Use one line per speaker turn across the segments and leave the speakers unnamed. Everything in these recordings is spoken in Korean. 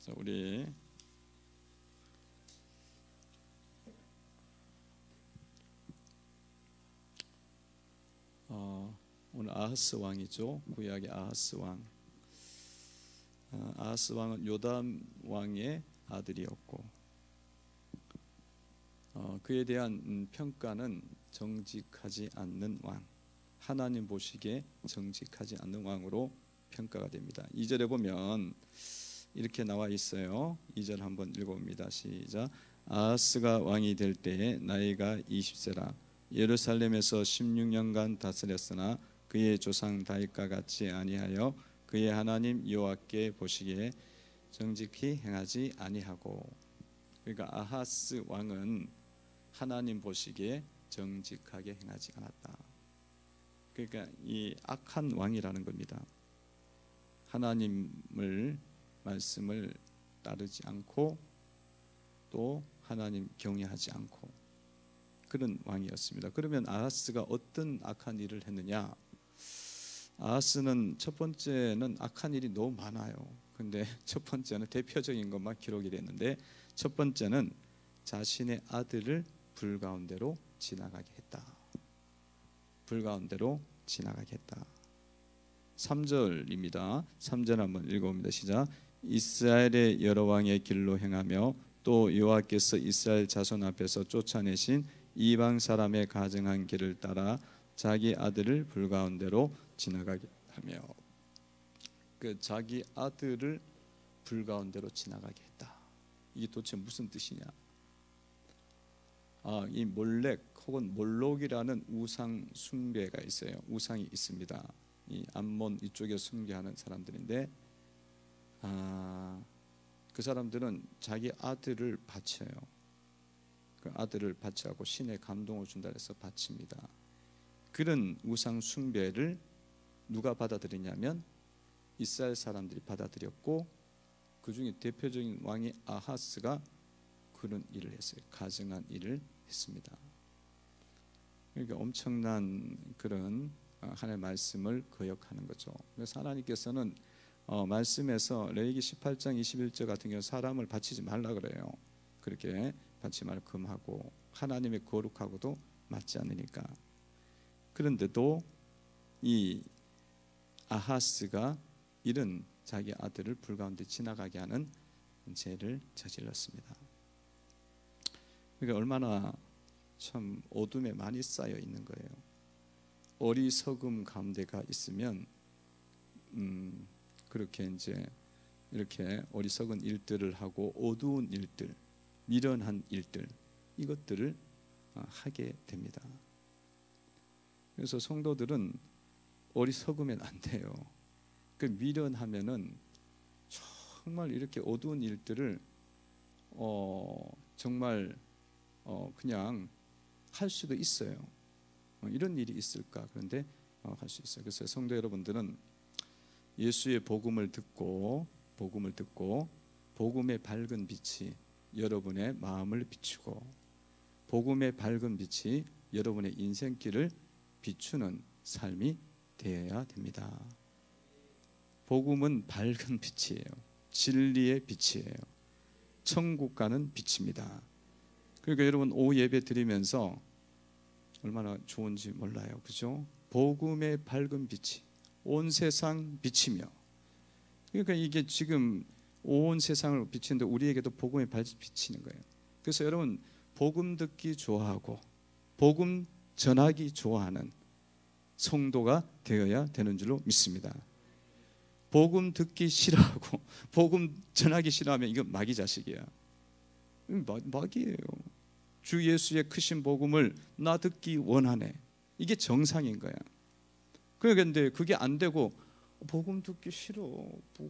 자, 우리 오늘 아하스 왕이죠. 구약의 아하스 왕. 아하스 왕은 요담 왕의 아들이었고, 그에 대한 평가는 정직하지 않는 왕, 하나님 보시기에 정직하지 않는 왕으로 평가가 됩니다. 2절에 보면 이렇게 나와 있어요. 2절 한번 읽어봅니다. 시작. 아하스가 왕이 될 때에 나이가 20세라 예루살렘에서 16년간 다스렸으나 그의 조상 다윗과 같이 아니하여 그의 하나님 여호와께 보시기에 정직히 행하지 아니하고. 그러니까 아하스 왕은 하나님 보시기에 정직하게 행하지 않았다. 그러니까 이 악한 왕이라는 겁니다. 하나님을 말씀을 따르지 않고 또 하나님 경외하지 않고 그런 왕이었습니다. 그러면 아하스가 어떤 악한 일을 했느냐? 아하스는 첫 번째는 악한 일이 너무 많아요. 근데 첫 번째는 대표적인 것만 기록이 됐는데, 첫 번째는 자신의 아들을 불 가운데로 지나가게 했다. 불 가운데로 지나가게 했다. 3절입니다. 3절 한번 읽어봅니다. 시작. 이스라엘의 여러 왕의 길로 행하며 또 여호와께서 이스라엘 자손 앞에서 쫓아내신 이방 사람의 가증한 길을 따라 자기 아들을 불 가운데로 지나가게 하며. 그 자기 아들을 불 가운데로 지나가게 했다. 이게 도대체 무슨 뜻이냐? 이 몰렉 혹은 몰록이라는 우상 숭배가 있어요. 우상이 있습니다. 이 암몬 이쪽에 숭배하는 사람들인데, 그 사람들은 자기 아들을 바쳐요. 그 아들을 바쳐하고 신의 감동을 준다 해서 바칩니다. 그런 우상 숭배를 누가 받아들이냐면 이스라엘 사람들이 받아들였고, 그 중에 대표적인 왕이 아하스가 그런 일을 했어요. 가증한 일을 했습니다. 그러니까 엄청난 그런 하나님의 말씀을 거역하는 거죠. 그래서 하나님께서는 말씀에서 레위기 18장 21절 같은 경우 사람을 바치지 말라 그래요. 그렇게 바치지 말고 금하고 하나님의 거룩하고도 맞지 않으니까. 그런데도 이 아하스가 이런 자기 아들을 불 가운데 지나가게 하는 죄를 저질렀습니다. 그러니까 얼마나 참 어둠에 많이 쌓여 있는 거예요. 어리석음 가운데가 있으면 그렇게 이제 이렇게 어리석은 일들을 하고 어두운 일들, 미련한 일들, 이것들을 하게 됩니다. 그래서 성도들은 어리석으면 안 돼요. 그 미련하면은 정말 이렇게 어두운 일들을 정말 그냥 할 수도 있어요. 이런 일이 있을까? 그런데 할 수 있어요. 그래서 성도 여러분들은 예수의 복음을 듣고 복음의 밝은 빛이 여러분의 마음을 비추고 복음의 밝은 빛이 여러분의 인생길을 비추는 삶이 되어야 됩니다. 복음은 밝은 빛이에요. 진리의 빛이에요. 천국 가는 빛입니다. 그러니까 여러분 오후 예배 드리면서 얼마나 좋은지 몰라요. 그죠? 복음의 밝은 빛이 온 세상 비치며, 그러니까 이게 지금 온 세상을 비치는데 우리에게도 복음의 밝은 비치는 거예요. 그래서 여러분 복음 듣기 좋아하고 복음 전하기 좋아하는 성도가 되어야 되는 줄로 믿습니다. 복음 듣기 싫어하고 복음 전하기 싫어하면 이건 마귀 자식이야. 마귀예요. 주 예수의 크신 복음을 나 듣기 원하네. 이게 정상인 거야. 그런데 그게 안 되고 복음 듣기 싫어.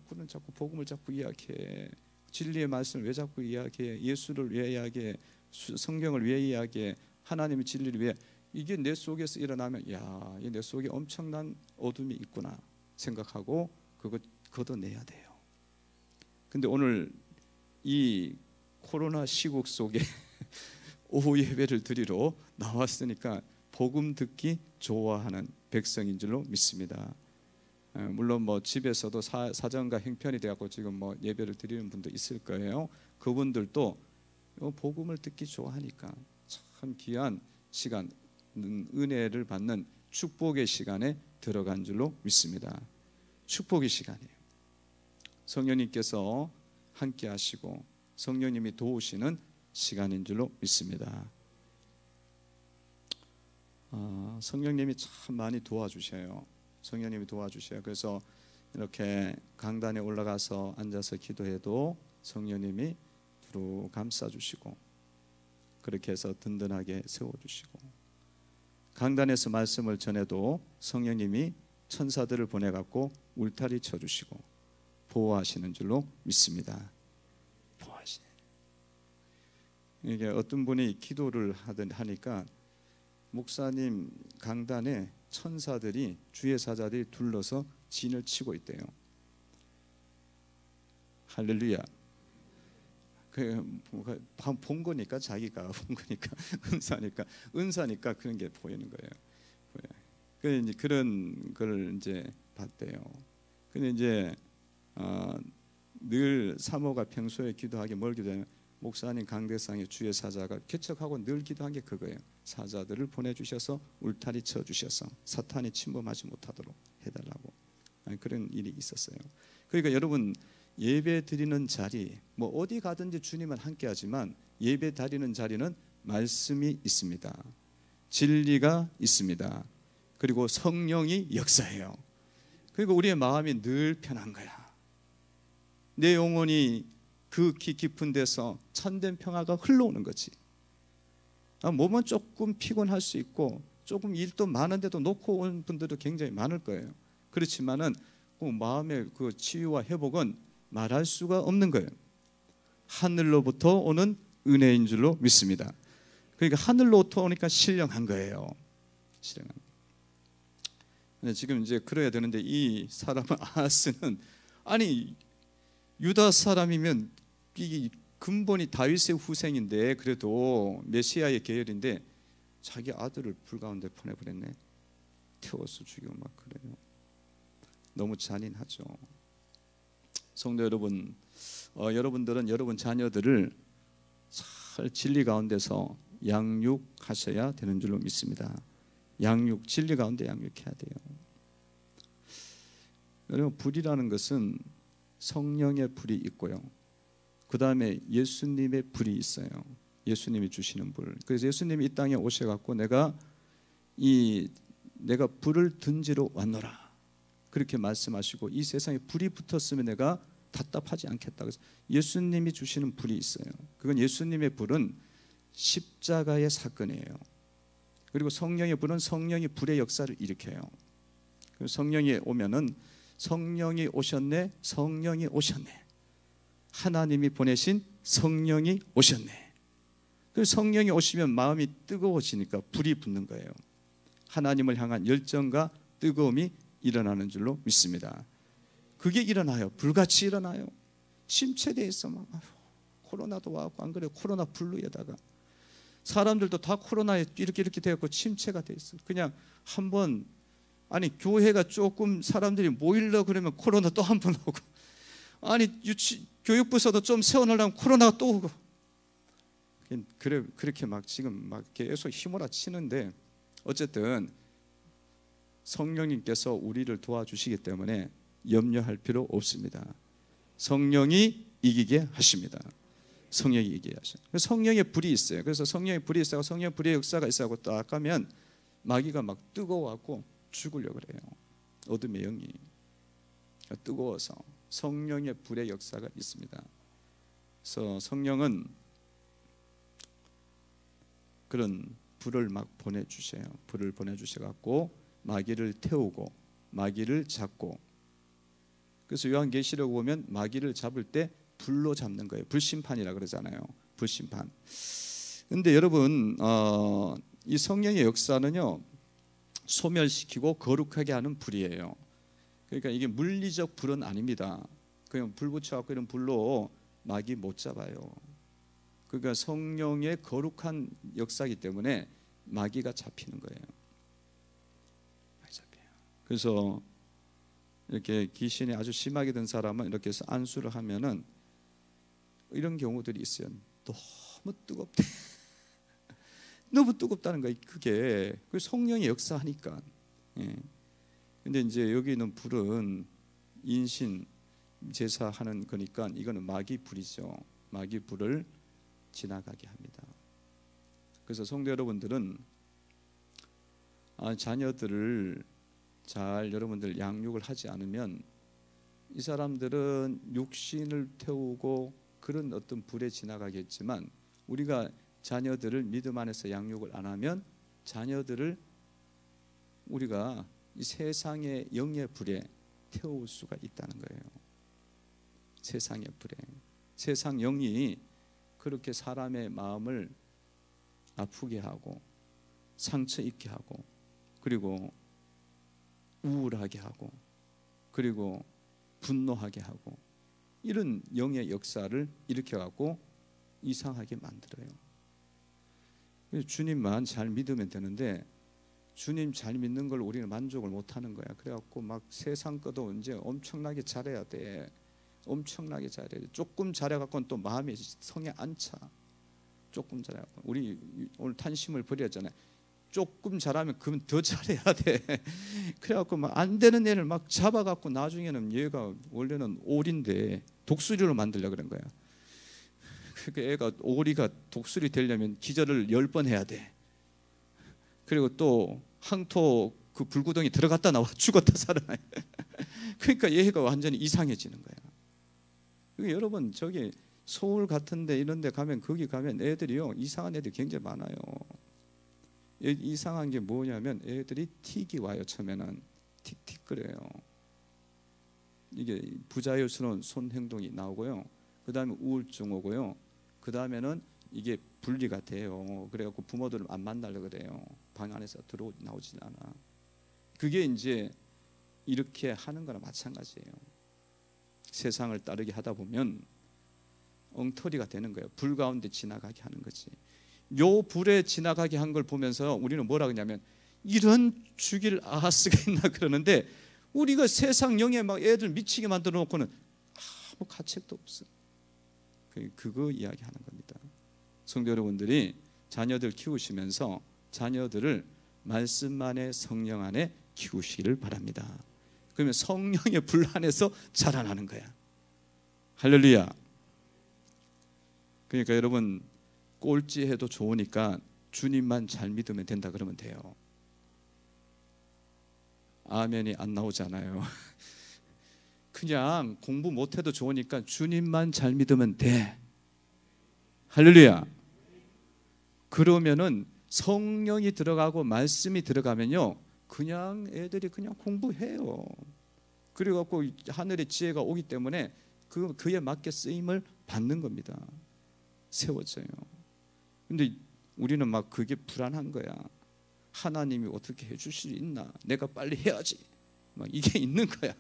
그는 자꾸 복음을 자꾸 이야기해. 진리의 말씀을 왜 자꾸 이야기해? 예수를 왜 이야기해? 성경을 왜 이야기해? 하나님의 진리를 왜? 이게 내 속에서 일어나면 야, 내 속에 엄청난 어둠이 있구나 생각하고 그거 걷어내야 돼요. 근데 오늘 이 코로나 시국 속에 오후 예배를 드리러 나왔으니까 복음 듣기 좋아하는 백성인 줄로 믿습니다. 물론 뭐 집에서도 사정과 형편이 되고 지금 뭐 예배를 드리는 분도 있을 거예요. 그분들도 복음을 듣기 좋아하니까 참 귀한 시간, 은혜를 받는 축복의 시간에 들어간 줄로 믿습니다. 축복의 시간이에요. 성령님께서 함께 하시고 성령님이 도우시는 시간인 줄로 믿습니다. 성령님이 참 많이 도와주셔요. 성령님이 도와주셔요. 그래서 이렇게 강단에 올라가서 앉아서 기도해도 성령님이 두루 감싸주시고 그렇게 해서 든든하게 세워주시고, 강단에서 말씀을 전해도 성령님이 천사들을 보내갖고 울타리 쳐주시고 보호하시는 줄로 믿습니다. 보호하시네. 이게 어떤 분이 기도를 하니까 목사님 강단에 천사들이, 주의 사자들이 둘러서 진을 치고 있대요. 할렐루야. 본 거니까, 자기가 본 거니까, 은사니까 그런 게 보이는 거예요. 그런 걸 이제 봤대요. 근데 이제 늘 사모가 평소에 기도하기 뭘 기도하면 목사님 강대상의 주의 사자가 개척하고 늘 기도한 게 그거예요. 사자들을 보내주셔서 울타리 쳐주셔서 사탄이 침범하지 못하도록 해달라고 그런 일이 있었어요. 그러니까 여러분, 예배 드리는 자리, 뭐 어디 가든지 주님은 함께 하지만 예배 드리는 자리는 말씀이 있습니다. 진리가 있습니다. 그리고 성령이 역사해요. 그리고 우리의 마음이 늘 편한 거야. 내 영혼이 그 깊은 데서 참된 평화가 흘러오는 거지. 몸은 조금 피곤할 수 있고 조금 일도 많은데도 놓고 온 분들도 굉장히 많을 거예요. 그렇지만은 그 마음의 그 치유와 회복은 말할 수가 없는 거예요. 하늘로부터 오는 은혜인 줄로 믿습니다. 그러니까 하늘로부터 오니까 신령한 거예요. 신령한. 근데 지금 이제 그래야 되는데 이 사람은, 아하스는, 아니 유다 사람이면 이 근본이 다윗의 후생인데, 그래도 메시아의 계열인데 자기 아들을 불가운데 보내버렸네. 태워서 죽이고 막 그래요. 너무 잔인하죠. 성도 여러분, 여러분들은 여러분 자녀들을 잘 진리 가운데서 양육하셔야 되는 줄로 믿습니다. 양육, 진리 가운데 양육해야 돼요. 여러분, 불이라는 것은 성령의 불이 있고요, 그 다음에 예수님의 불이 있어요. 예수님이 주시는 불. 그래서 예수님이 이 땅에 오셔갖고 내가 불을 던지러 왔노라 그렇게 말씀하시고, 이 세상에 불이 붙었으면 내가 답답하지 않겠다. 그래서 예수님이 주시는 불이 있어요. 그건 예수님의 불은 십자가의 사건이에요. 그리고 성령의 불은 성령이 불의 역사를 일으켜요. 성령이 오면은 성령이 오셨네, 성령이 오셨네, 하나님이 보내신 성령이 오셨네. 그래서 성령이 오시면 마음이 뜨거워지니까 불이 붙는 거예요. 하나님을 향한 열정과 뜨거움이 일어나는 줄로 믿습니다. 그게 일어나요. 불같이 일어나요. 침체돼 있어. 막 코로나도 와갖고, 안 그래요? 코로나 블루에다가 사람들도 다 코로나에 이렇게 되었고 침체가 돼 있어. 그냥 한번, 아니 교회가 조금 사람들이 모이려고 그러면 코로나 또 한 번 오고, 아니 교육부서도 좀 세워놓으려면 코로나가 또 오고, 그렇게 막 지금 막 계속 휘몰아 치는데, 어쨌든 성령님께서 우리를 도와주시기 때문에 염려할 필요 없습니다. 성령이 이기게 하십니다. 성령이 이기게 하셔. 성령의 불이 있어요. 그래서 성령의 불이 있어요. 성령의 불의 역사가 있어요. 딱 가면 마귀가 막 뜨거워갖고 죽으려고 그래요. 어둠의 영이 뜨거워서 성령의 불의 역사가 있습니다. 그래서 성령은 그런 불을 막 보내주셔요. 불을 보내주셔갖고 마귀를 태우고 마귀를 잡고, 그래서 요한계시록 보면 마귀를 잡을 때 불로 잡는 거예요. 불심판이라 그러잖아요. 불심판. 근데 여러분, 이 성령의 역사는요, 소멸시키고 거룩하게 하는 불이에요. 그러니까 이게 물리적 불은 아닙니다. 그냥 불 붙여갖고 이런 불로 마귀 못 잡아요. 그러니까 성령의 거룩한 역사이기 때문에 마귀가 잡히는 거예요. 많이 잡혀요. 그래서 이렇게 귀신이 아주 심하게 든 사람은 이렇게 해서 안수를 하면은 이런 경우들이 있어요. 너무 뜨겁대. 너무 뜨겁다는 거야. 그게 그 성령이 역사하니까. 예. 근데 이제 여기 있는 불은 인신 제사하는 거니까 이거는 마귀 불이죠. 마귀 불을 지나가게 합니다. 그래서 성도 여러분들은 자녀들을 잘 여러분들 양육을 하지 않으면 이 사람들은 육신을 태우고 그런 어떤 불에 지나가겠지만, 우리가 자녀들을 믿음 안에서 양육을 안 하면 자녀들을 우리가 이 세상의 영의 불에 태울 수가 있다는 거예요. 세상의 불에. 세상 영이 그렇게 사람의 마음을 아프게 하고 상처 입게 하고 그리고 우울하게 하고 그리고 분노하게 하고 이런 영의 역사를 일으켜갖고 이상하게 만들어요. 주님만 잘 믿으면 되는데 주님 잘 믿는 걸 우리는 만족을 못하는 거야. 그래갖고 막 세상 것도 이제 엄청나게 잘해야 돼. 엄청나게 잘해야 돼. 조금 잘해갖고는 또 마음이 성에 안 차. 조금 잘해갖고 우리 오늘 탄심을 버렸잖아요. 조금 잘하면 그건 더 잘해야 돼. 그래갖고 막 안 되는 애를 막 잡아갖고 나중에는 얘가 원래는 오리인데 독수리로 만들려 그런 거야. 그러니까 애가 오리가 독수리 되려면 기절을 10번 해야 돼. 그리고 또 항토 그 불구덩이 들어갔다 나와 죽었다 살아나요. 그러니까 얘가 완전히 이상해지는 거야. 여러분 저기 서울 같은데 이런데 가면 거기 가면 애들이요 이상한 애들이 굉장히 많아요. 이상한 게 뭐냐면 애들이 틱이 와요. 처음에는 틱틱거려요. 이게 부자유스러운 손 행동이 나오고요. 그 다음에 우울증 오고요. 그 다음에는 이게 분리가 돼요. 그래갖고 부모들을 안 만나려고 그래요. 방 안에서 나오진 않아. 그게 이제 이렇게 하는 거나 마찬가지예요. 세상을 따르게 하다 보면 엉터리가 되는 거예요. 불 가운데 지나가게 하는 거지. 요 불에 지나가게 한 걸 보면서 우리는 뭐라 그러냐면 이런 죽일 아하스가 있나 그러는데, 우리가 세상 영에 막 애들 미치게 만들어 놓고는 아무 가책도 없어. 그거 이야기하는 겁니다. 성도 여러분들이 자녀들 키우시면서 자녀들을 말씀 안에 성령 안에 키우시기를 바랍니다. 그러면 성령의 불 안에서 자라나는 거야. 할렐루야. 그러니까 여러분 꼴찌해도 좋으니까 주님만 잘 믿으면 된다 그러면 돼요. 아멘이 안 나오잖아요. 그냥 공부 못해도 좋으니까 주님만 잘 믿으면 돼. 할렐루야. 그러면은 성령이 들어가고 말씀이 들어가면요 그냥 애들이 그냥 공부해요. 그래갖고 하늘의 지혜가 오기 때문에 그에 맞게 쓰임을 받는 겁니다. 세워져요. 근데 우리는 막 그게 불안한 거야. 하나님이 어떻게 해줄 수 있나? 내가 빨리 해야지. 막 이게 있는 거야.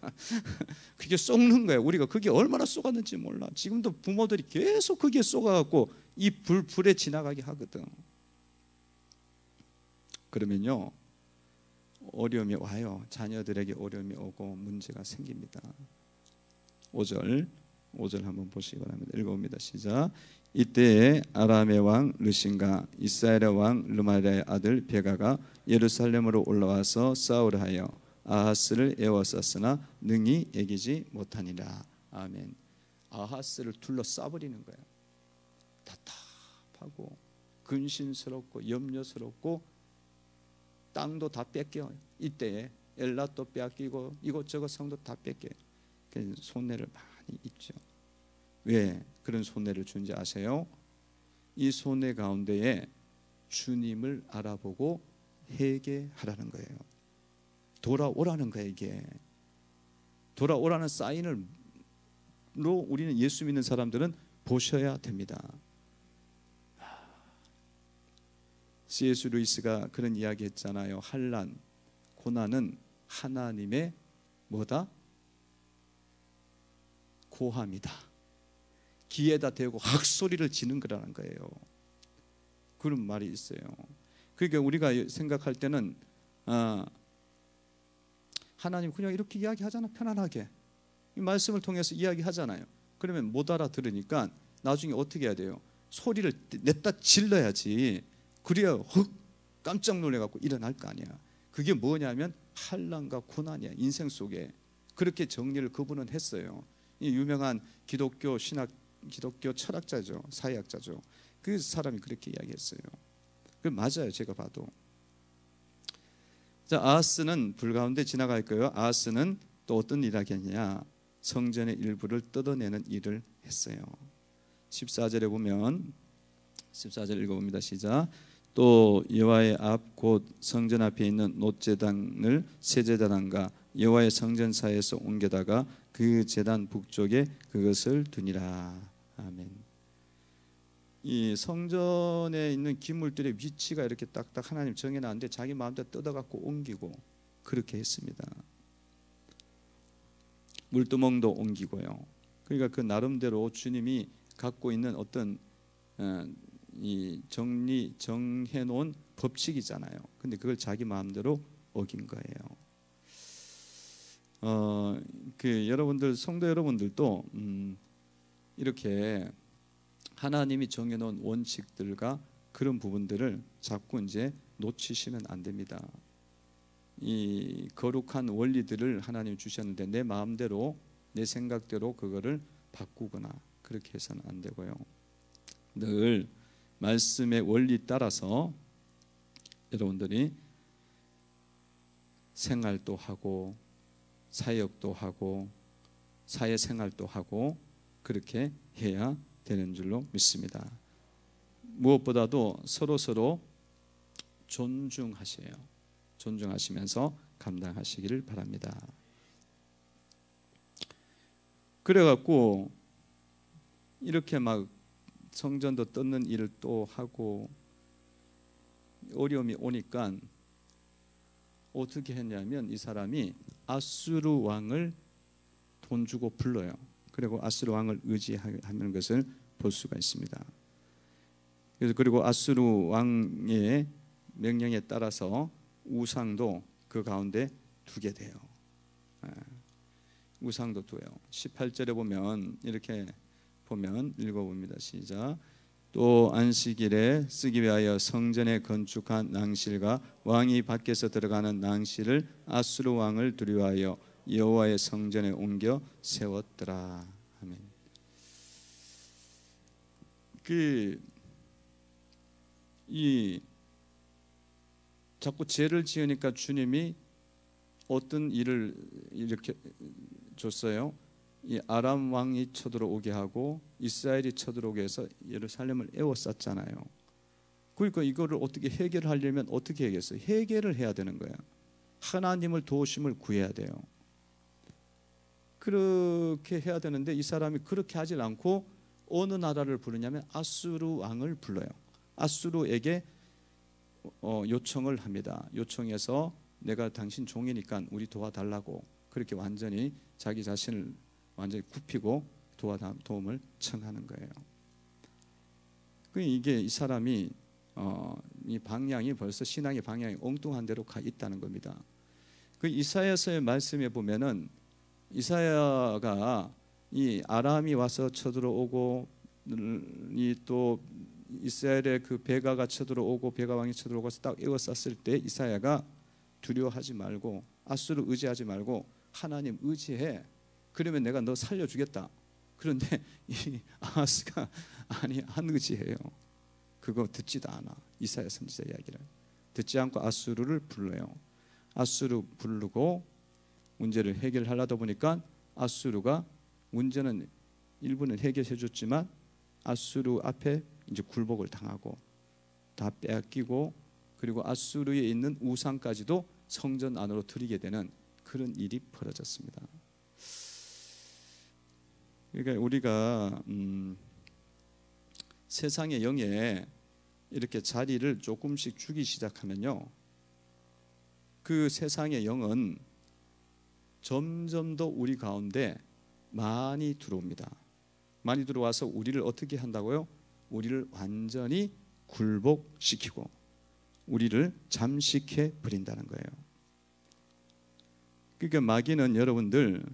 그게 쏟는 거야. 우리가 그게 얼마나 쏟았는지 몰라. 지금도 부모들이 계속 그게 쏟아갖고 이 불에 지나가게 하거든. 그러면요 어려움이 와요. 자녀들에게 어려움이 오고 문제가 생깁니다. 5절 한번 보시기 바랍니다. 읽어봅니다. 시작. 이때에 아람의 왕 르신과 이스라엘의 왕 르말야의 아들 베가가 예루살렘으로 올라와서 싸우려 하여 아하스를 에워쌌으나 능히 이기지 못하니라. 아멘. 아하스를 둘러싸버리는 거야. 답답하고 근심스럽고 염려스럽고 땅도 다 뺏겨. 이때에 엘라도 뺏기고 이것저것 성도 다 뺏겨. 손해를 많이 입죠. 왜 그런 손해를 준지 아세요? 이 손해 가운데에 주님을 알아보고 회개하라는 거예요. 돌아오라는 거예요. 이게 돌아오라는 사인으로 우리는 예수 믿는 사람들은 보셔야 됩니다. C.S. 루이스가 그런 이야기 했잖아요. 환난, 고난은 하나님의 뭐다? 고함이다. 귀에다 대고 학소리를 지는 거라는 거예요. 그런 말이 있어요. 그러니까 우리가 생각할 때는 하나님 그냥 이렇게 이야기하잖아. 편안하게 이 말씀을 통해서 이야기하잖아요. 그러면 못 알아들으니까 나중에 어떻게 해야 돼요? 소리를 냈다 질러야지. 그래야 헉 깜짝 놀래갖고 일어날 거 아니야. 그게 뭐냐면 환난과 고난이야. 인생 속에. 그렇게 정리를 그분은 했어요. 이 유명한 기독교 신학, 기독교 철학자죠. 사회학자죠. 그 사람이 그렇게 이야기했어요. 그 맞아요. 제가 봐도. 자, 아하스는 불 가운데 지나갈 거예요. 아하스는 또 어떤 일을 하겠냐? 성전의 일부를 뜯어내는 일을 했어요. 14절에 보면 14절 읽어봅니다. 시작. 또 여호와의 앞 곧 성전 앞에 있는 놋제단을 새 제단과 여호와의 성전 사이에서 옮겨다가 그 제단 북쪽에 그것을 두니라. 아멘. 이 성전에 있는 기물들의 위치가 이렇게 딱딱 하나님 정해놨는데 자기 마음대로 뜯어갖고 옮기고 그렇게 했습니다. 물두멍도 옮기고요. 그러니까 그 나름대로 주님이 갖고 있는 어떤 이 정해놓은 법칙이잖아요. 근데 그걸 자기 마음대로 어긴 거예요. 여러분들 성도 여러분들도 이렇게 하나님이 정해놓은 원칙들과 그런 부분들을 자꾸 이제 놓치시면 안 됩니다. 이 거룩한 원리들을 하나님 주셨는데 내 마음대로 내 생각대로 그거를 바꾸거나 그렇게 해서는 안 되고요. 늘 말씀의 원리 따라서 여러분들이 생활도 하고 사역도 하고 사회생활도 하고 그렇게 해야 되는 줄로 믿습니다. 무엇보다도 서로 존중하세요. 존중하시면서 감당하시기를 바랍니다. 그래갖고 이렇게 막 성전도 뜯는 일을 또 하고 어려움이 오니까 어떻게 했냐면 이 사람이 아수르 왕을 돈 주고 불러요. 그리고 아수르 왕을 의지하는 것을 볼 수가 있습니다. 그래서 그리고 아수르 왕의 명령에 따라서 우상도 그 가운데 두게 돼요. 우상도 두어요. 18절에 보면 이렇게 보면 읽어봅니다. 시작. 또 안식일에 쓰기 위하여 성전에 건축한 낭실과 왕이 밖에서 들어가는 낭실을 아수르 왕을 두려워하여 여호와의 성전에 옮겨 세웠더라. 아멘. 자꾸 죄를 지으니까 주님이 어떤 일을 이렇게 줬어요. 이 아람 왕이 쳐들어오게 하고 이스라엘이 쳐들어오게 해서 예루살렘을 에워쌌잖아요. 그러니까 이거를 어떻게 해결하려면 어떻게 해야겠어요? 해결을 해야 되는 거야. 하나님을 도우심을 구해야 돼요. 그렇게 해야 되는데 이 사람이 그렇게 하질 않고 어느 나라를 부르냐면 아수르 왕을 불러요. 아수르에게 요청을 합니다. 요청해서 내가 당신 종이니까 우리 도와달라고 그렇게 완전히 자기 자신을 완전히 굽히고 도움을 청하는 거예요. 이게 이 사람이 이 방향이 벌써 신앙의 방향이 엉뚱한 데로 가 있다는 겁니다. 그 이사야서의 말씀에 보면은 이사야가 이 아람이 와서 쳐들어오고 이 또 이스라엘의 그 베가가 쳐들어오고 베가 왕이 쳐들어오고 딱 에워쌌을 때 이사야가 두려워하지 말고 아수르 의지하지 말고 하나님 의지해. 그러면 내가 너 살려주겠다. 그런데 이 아하스가 아니 안 의지해요. 그거 듣지도 않아. 이사야 선지자 이야기를 듣지 않고 아수르를 불러요. 아수르 부르고 문제를 해결하려다 보니까 아수르가 문제는 일부는 해결해 줬지만 아수르 앞에 이제 굴복을 당하고 다 빼앗기고 그리고 아수르에 있는 우상까지도 성전 안으로 들이게 되는 그런 일이 벌어졌습니다. 그러니까 우리가 세상의 영에 이렇게 자리를 조금씩 주기 시작하면요, 그 세상의 영은 점점 더 우리 가운데 많이 들어옵니다. 많이 들어와서 우리를 어떻게 한다고요? 우리를 완전히 굴복시키고 우리를 잠식해 버린다는 거예요. 그러니까 마귀는 여러분들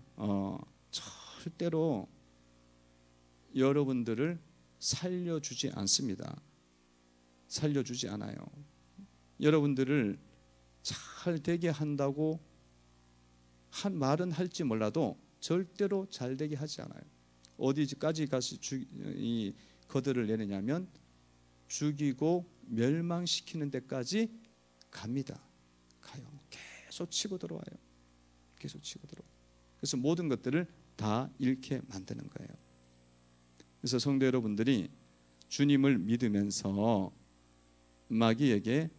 절대로 여러분들을 살려주지 않습니다. 살려주지 않아요. 여러분들을 잘 되게 한다고 한 말은 할지 몰라도 절대로 잘 되게 하지 않아요. 어디까지 가서 이 거들을 내느냐면 죽이고 멸망시키는 데까지 갑니다. 가요. 계속 치고 들어와요. 계속 치고 들어와요. 그래서 모든 것들을 다 잃게 만드는 거예요. 그래서 성도 여러분들이 주님을 믿으면서 마귀에게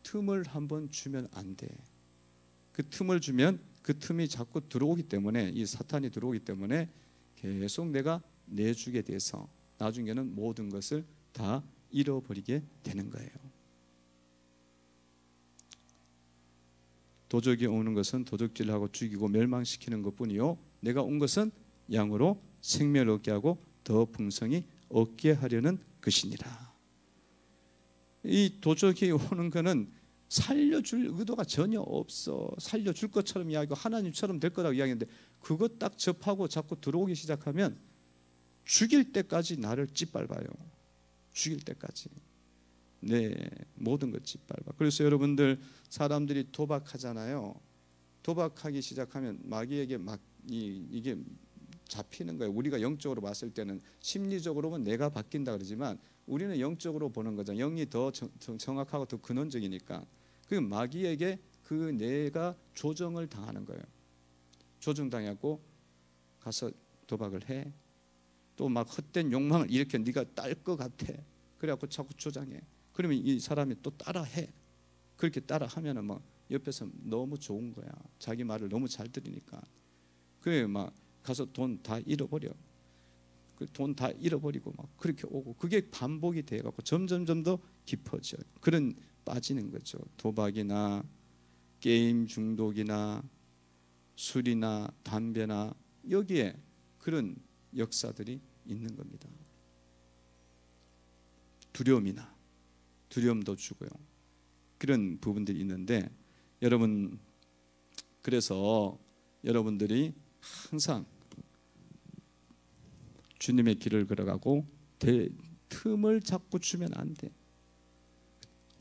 틈을 한번 주면 안 돼. 그 틈을 주면 그 틈이 자꾸 들어오기 때문에, 이 사탄이 들어오기 때문에 계속 내가 내주게 돼서 나중에는 모든 것을 다 잃어버리게 되는 거예요. 도적이 오는 것은 도적질하고 죽이고 멸망시키는 것뿐이요, 내가 온 것은 양으로 생명을 얻게 하고 더 풍성히 얻게 하려는 것이니라. 이 도적이 오는 것은 살려줄 의도가 전혀 없어. 살려줄 것처럼 이야기하고 하나님처럼 될 거라고 이야기했는데, 그거 딱 접하고 자꾸 들어오기 시작하면 죽일 때까지 나를 짓밟아요. 죽일 때까지 네, 모든 것 짓밟아. 그래서 여러분들, 사람들이 도박하잖아요. 도박하기 시작하면 마귀에게 막 이게 잡히는 거예요. 우리가 영적으로 봤을 때는, 심리적으로 보면 내가 바뀐다 그러지만 우리는 영적으로 보는 거죠. 영이 더 정확하고 더 근원적이니까. 그 마귀에게 그 내가 조정을 당하는 거예요. 조정당하고 가서 도박을 해. 또 막 헛된 욕망을 일으켜. 네가 딸 것 같아. 그래갖고 자꾸 조장해. 그러면 이 사람이 또 따라해. 그렇게 따라하면은 뭐 옆에서 너무 좋은 거야. 자기 말을 너무 잘 들으니까. 그래 막 가서 돈 다 잃어버려. 그 돈 다 잃어버리고 막 그렇게 오고, 그게 반복이 돼갖고 점점 더 깊어져요. 그런 빠지는 거죠. 도박이나 게임 중독이나 술이나 담배나 여기에 그런 역사들이 있는 겁니다. 두려움도 주고요. 그런 부분들이 있는데, 여러분, 그래서 여러분들이 항상 주님의 길을 걸어가고 틈을 자꾸 주면 안 돼.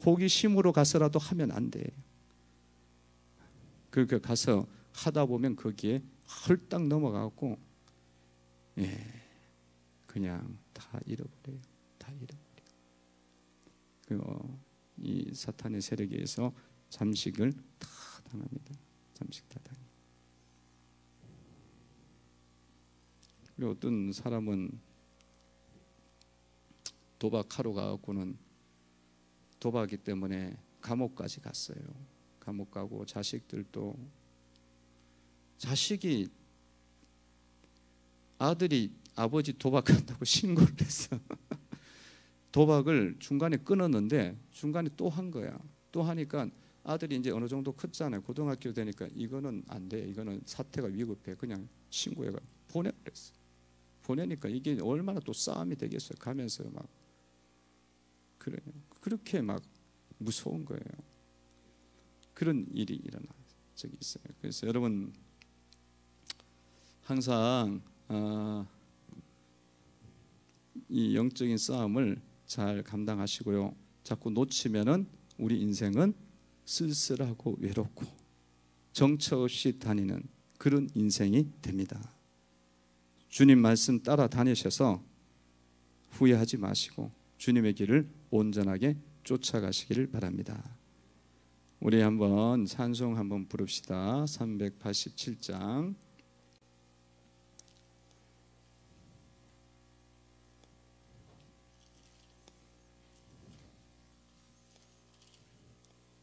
호기심으로 가서라도 하면 안 돼. 그렇게 가서 하다 보면 거기에 헐딱 넘어가고 그냥 다 잃어버려요. 다 잃어버려요. 이 사탄의 세력에 의해서 잠식을 다 당합니다. 잠식 다 당해요. 그리고 어떤 사람은 도박하러 가고는 도박이 때문에 감옥까지 갔어요. 감옥 가고 자식들도, 자식이 아들이 아버지 도박한다고 신고를 했어. 도박을 중간에 끊었는데 중간에 또 한 거야. 또 하니까 아들이 이제 어느 정도 컸잖아요. 고등학교 되니까 이거는 안 돼. 이거는 사태가 위급해. 그냥 신고해가 보내버렸어. 보내니까 이게 얼마나 또 싸움이 되겠어요. 가면서 막 그렇게 막 무서운 거예요. 그런 일이 일어난 적이 있어요. 그래서 여러분 항상 이 영적인 싸움을 잘 감당하시고요. 자꾸 놓치면은 우리 인생은 쓸쓸하고 외롭고 정처 없이 다니는 그런 인생이 됩니다. 주님 말씀 따라 다니셔서 후회하지 마시고 주님의 길을 온전하게 쫓아가시기를 바랍니다. 우리 한번 찬송 한번 부릅시다. 387장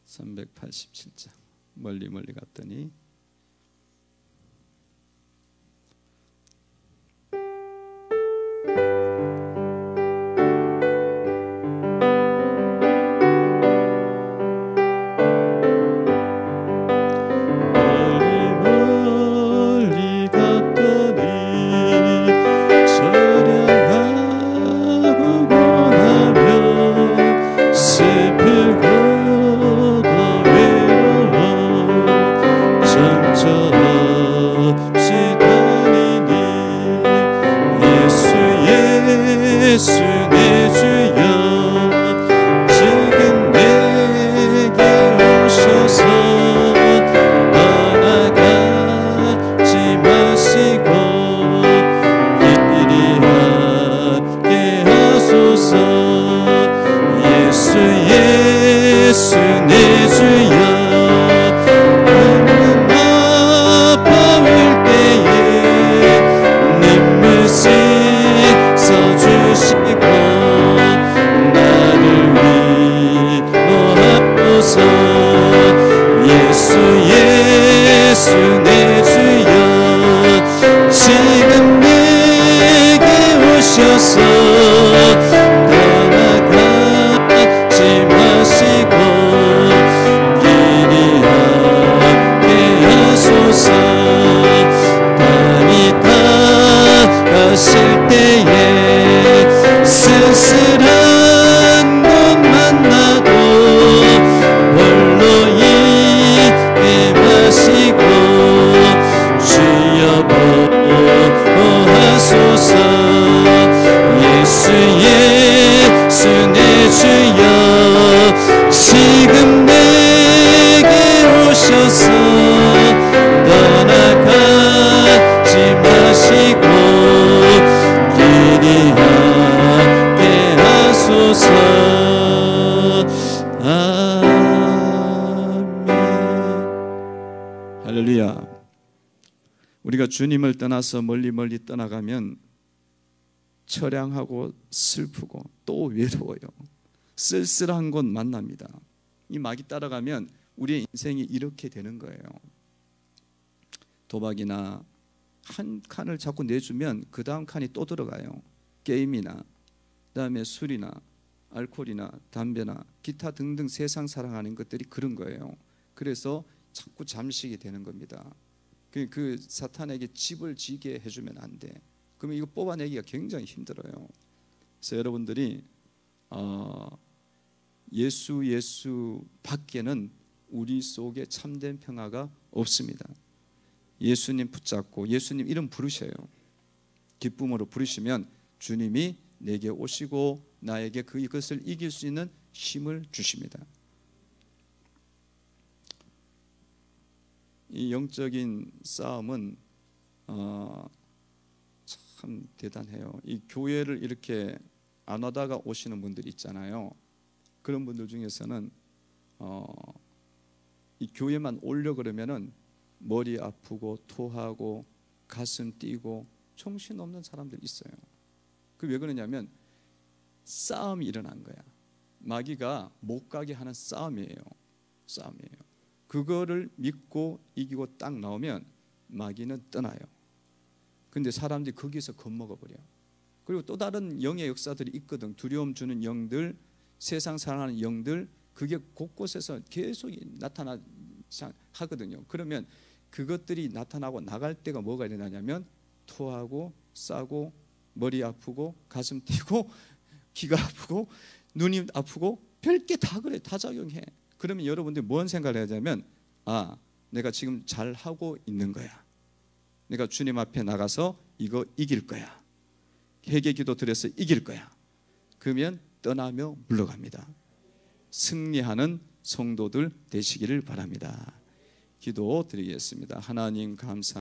387장 멀리 갔더니 우리가 주님을 떠나서 멀리 멀리 떠나가면 처량하고 슬프고 또 외로워요. 쓸쓸한 곳 만납니다. 이 마귀 따라가면 우리의 인생이 이렇게 되는 거예요. 도박이나 한 칸을 자꾸 내주면 그 다음 칸이 또 들어가요. 게임이나 그다음에 술이나 알코올이나 담배나 기타 등등 세상 사랑하는 것들이 그런 거예요. 그래서 자꾸 잠식이 되는 겁니다. 그 사탄에게 집을 지게 해주면 안 돼. 그러면 이거 뽑아내기가 굉장히 힘들어요. 그래서 여러분들이 예수 밖에는 우리 속에 참된 평화가 없습니다. 예수님 붙잡고 예수님 이름 부르셔요. 기쁨으로 부르시면 주님이 내게 오시고 나에게 그것을 이길 수 있는 힘을 주십니다. 이 영적인 싸움은 참 대단해요. 이 교회를 이렇게 안 하다가 오시는 분들이 있잖아요. 그런 분들 중에서는 이 교회만 오려 그러면은 머리 아프고 토하고 가슴 뛰고 정신없는 사람들 있어요. 그 왜 그러냐면 싸움이 일어난 거야. 마귀가 못 가게 하는 싸움이에요. 그거를 믿고 이기고 딱 나오면 마귀는 떠나요. 근데 사람들이 거기서 겁먹어 버려. 그리고 또 다른 영의 역사들이 있거든. 두려움 주는 영들, 세상 사랑하는 영들, 그게 곳곳에서 계속 나타나 하거든요. 그러면 그것들이 나타나고 나갈 때가 뭐가 일어나냐면 토하고 싸고 머리 아프고 가슴 뛰고 귀가 아프고 눈이 아프고 별게 다 그래. 다 작용해. 그러면 여러분들이 뭔 생각을 해야 되냐면 내가 지금 잘 하고 있는 거야. 내가 주님 앞에 나가서 이거 이길 거야. 회개 기도 드려서 이길 거야. 그러면 떠나며 물러갑니다. 승리하는 성도들 되시기를 바랍니다. 기도 드리겠습니다. 하나님 감사합니다.